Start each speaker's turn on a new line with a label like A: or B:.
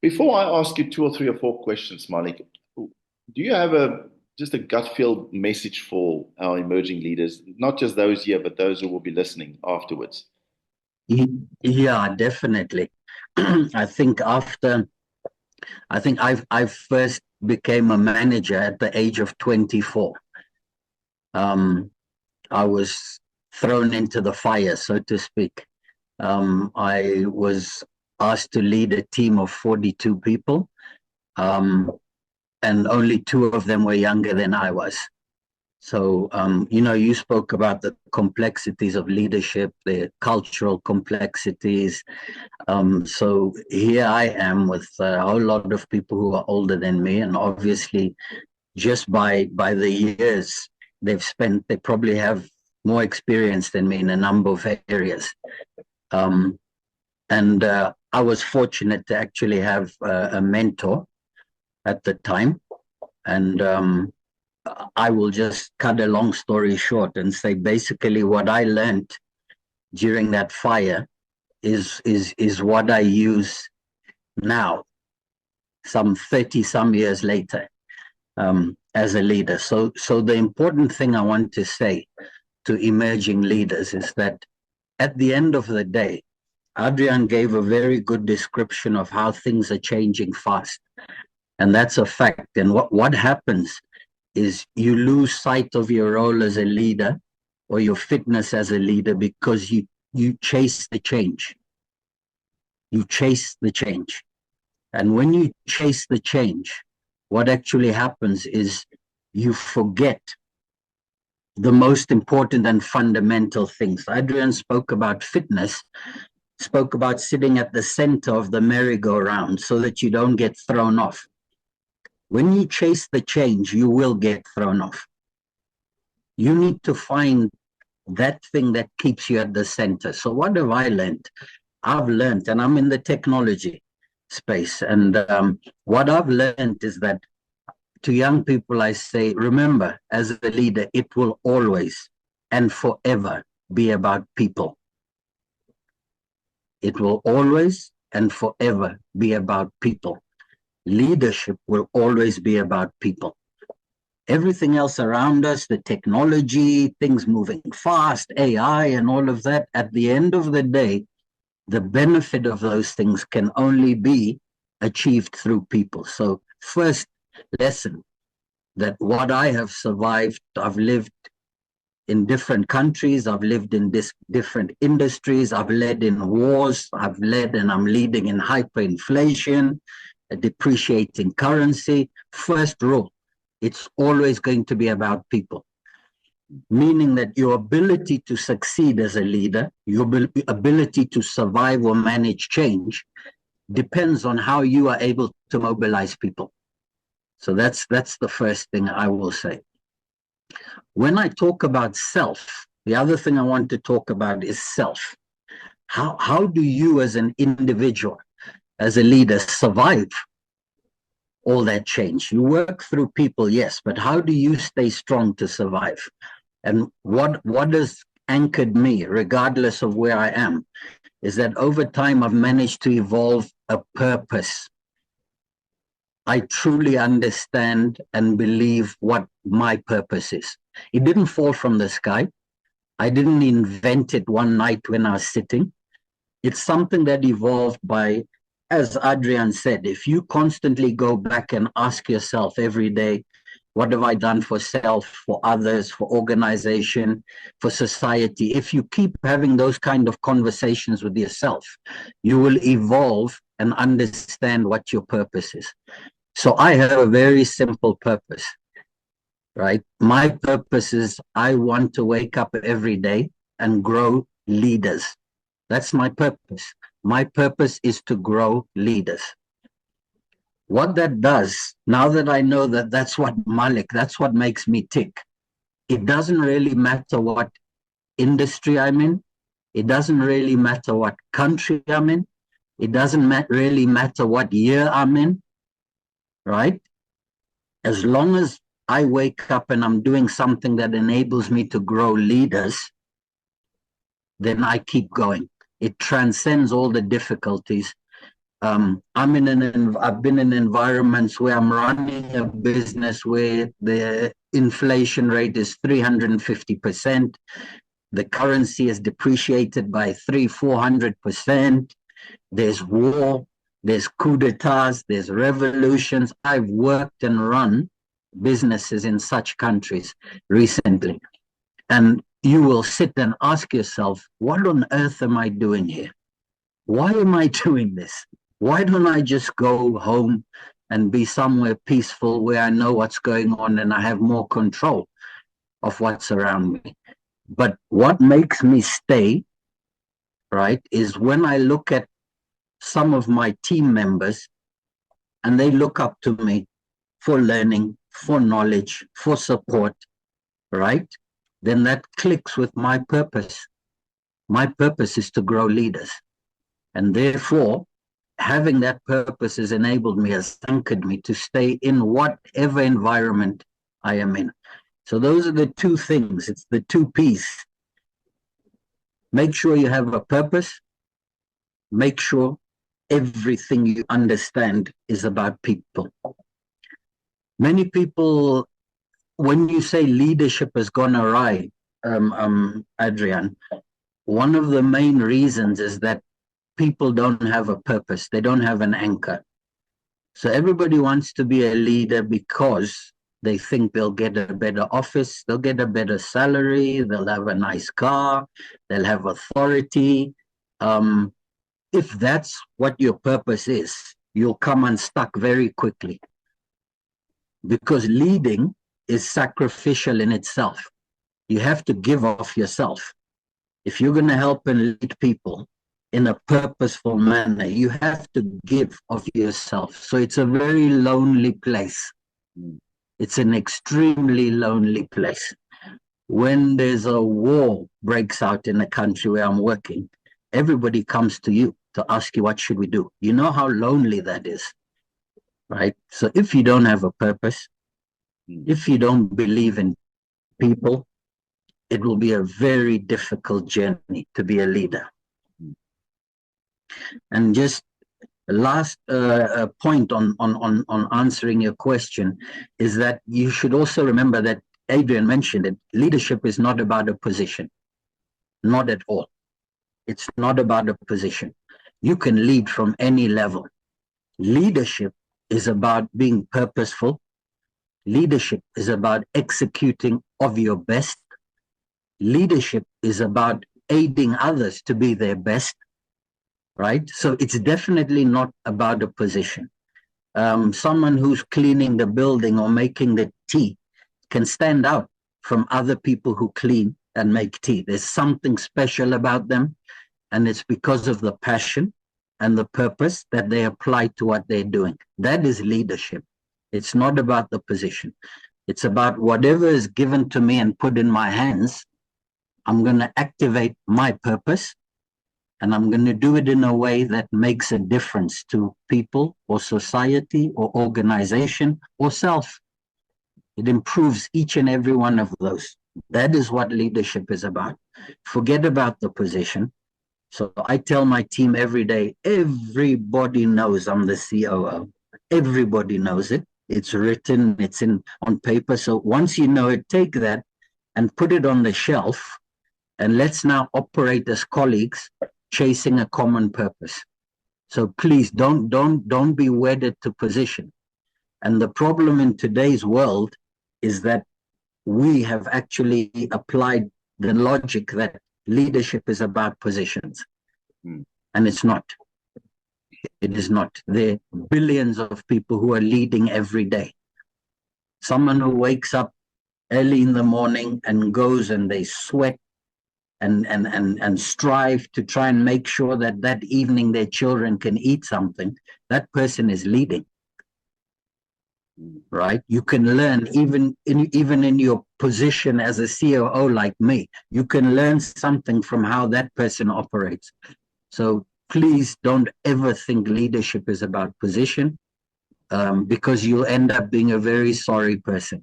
A: Before I ask you two or three or four questions, Malik, do you have a just a gut feel message for our emerging leaders, not just those here, but those who will be listening afterwards?
B: Yeah, definitely. I think after I first became a manager at the age of 24. Um, I was thrown into the fire, so to speak. I was asked to lead a team of 42 people, um, and only two of them were younger than I was. So, you spoke about the complexities of leadership, the cultural complexities. So here I am with a whole lot of people who are older than me, and obviously, just by the years they've spent, they probably have more experience than me in a number of areas. Um, and I was fortunate to actually have a mentor at the time, and I will just cut a long story short and say basically what I learned during that fire is what I use now, some 30 some years later, as a leader. So the important thing I want to say to emerging leaders is that at the end of the day, Adrian gave a very good description of how things are changing fast. And that's a fact. And what happens is you lose sight of your role as a leader or your fitness as a leader because you chase the change. You chase the change. And when you chase the change, what actually happens is you forget the most important and fundamental things. Adrian spoke about fitness, spoke about sitting at the center of the merry-go-round so that you don't get thrown off. When you chase the change, you will get thrown off. You need to find that thing that keeps you at the center. So what have I learned? I've learned, and I'm in the technology space, and what I've learned is that to young people, I say, remember, as a leader, it will always and forever be about people. It will always and forever be about people. Leadership will always be about people. Everything else around us, the technology, things moving fast, AI and all of that, at the end of the day, the benefit of those things can only be achieved through people. So first lesson, that what I have survived, I've lived in different countries, I've lived in different industries, I've led in wars, I've led and I'm leading in hyperinflation, a depreciating currency. First rule, it's always going to be about people, meaning that your ability to succeed as a leader, your ability to survive or manage change depends on how you are able to mobilize people. So that's the first thing I will say. When I talk about self, the other thing I want to talk about is self. How do you as an individual, as a leader, survive all that change? You work through people, yes, but how do you stay strong to survive? And what has anchored me, regardless of where I am, is that over time I've managed to evolve a purpose. I truly understand and believe what my purpose is. It didn't fall from the sky. I didn't invent it one night when I was sitting. It's something that evolved by, as Adrian said, if you constantly go back and ask yourself every day, what have I done for self, for others, for organization, for society? If you keep having those kind of conversations with yourself, you will evolve and understand what your purpose is. So I have a very simple purpose, right? My purpose is I want to wake up every day and grow leaders. That's my purpose. My purpose is to grow leaders. What that does, now that I know that that's what Malik, that's what makes me tick, it doesn't really matter what industry I'm in. It doesn't really matter what country I'm in. It doesn't really matter what year I'm in, right? As long as I wake up and I'm doing something that enables me to grow leaders, then I keep going. It transcends all the difficulties. I've been in environments where I'm running a business where the inflation rate is 350%. The currency is depreciated by 400%. There's war, there's coup d'etats, there's revolutions. I've worked and run businesses in such countries recently. And you will sit and ask yourself, what on earth am I doing here? Why am I doing this? Why don't I just go home and be somewhere peaceful where I know what's going on and I have more control of what's around me? But what makes me stay, right, is when I look at some of my team members and they look up to me for learning, for knowledge, for support, right? Then that clicks with my purpose. My purpose is to grow leaders. And therefore, having that purpose has enabled me, has anchored me to stay in whatever environment I am in. So those are the two things. It's the two P's. Make sure you have a purpose. Make sure everything you understand is about people. Many people, when you say leadership has gone awry, Adrian, one of the main reasons is that people don't have a purpose. They don't have an anchor. So everybody wants to be a leader because they think they'll get a better office, they'll get a better salary, they'll have a nice car, they'll have authority. If that's what your purpose is, you'll come unstuck very quickly, because leading is sacrificial in itself. You have to give off yourself. If you're going to help and lead people in a purposeful manner, you have to give of yourself. So it's a very lonely place. It's an extremely lonely place. When there's a war breaks out in a country where I'm working, everybody comes to you to ask you, what should we do? You know how lonely that is, right? So if you don't have a purpose, if you don't believe in people, it will be a very difficult journey to be a leader. And just the last point on answering your question is that you should also remember that Adrian mentioned it. Leadership is not about a position, not at all. It's not about a position. You can lead from any level. Leadership is about being purposeful. Leadership is about executing of your best. Leadership is about aiding others to be their best, right? So it's definitely not about a position. Someone who's cleaning the building or making the tea can stand out from other people who clean and make tea. There's something special about them, and it's because of the passion and the purpose that they apply to what they're doing. That is leadership. It's not about the position. It's about whatever is given to me and put in my hands. I'm going to activate my purpose, and I'm going to do it in a way that makes a difference to people or society or organization or self. It improves each and every one of those. That is what leadership is about. Forget about the position. So I tell my team every day, everybody knows I'm the COO. Everybody knows it. It's written, it's on paper. So once you know it, take that and put it on the shelf, and let's now operate as colleagues chasing a common purpose. So please don't be wedded to position. And the problem in today's world is that we have actually applied the logic that leadership is about positions. And it's not. It is not. There are billions of people who are leading every day. Someone who wakes up early in the morning and goes and they sweat and strive to try and make sure that that evening their children can eat something, that person is leading. Right? You can learn even in your position as a COO like me, you can learn something from how that person operates. So please don't ever think leadership is about position, because you'll end up being a very sorry person.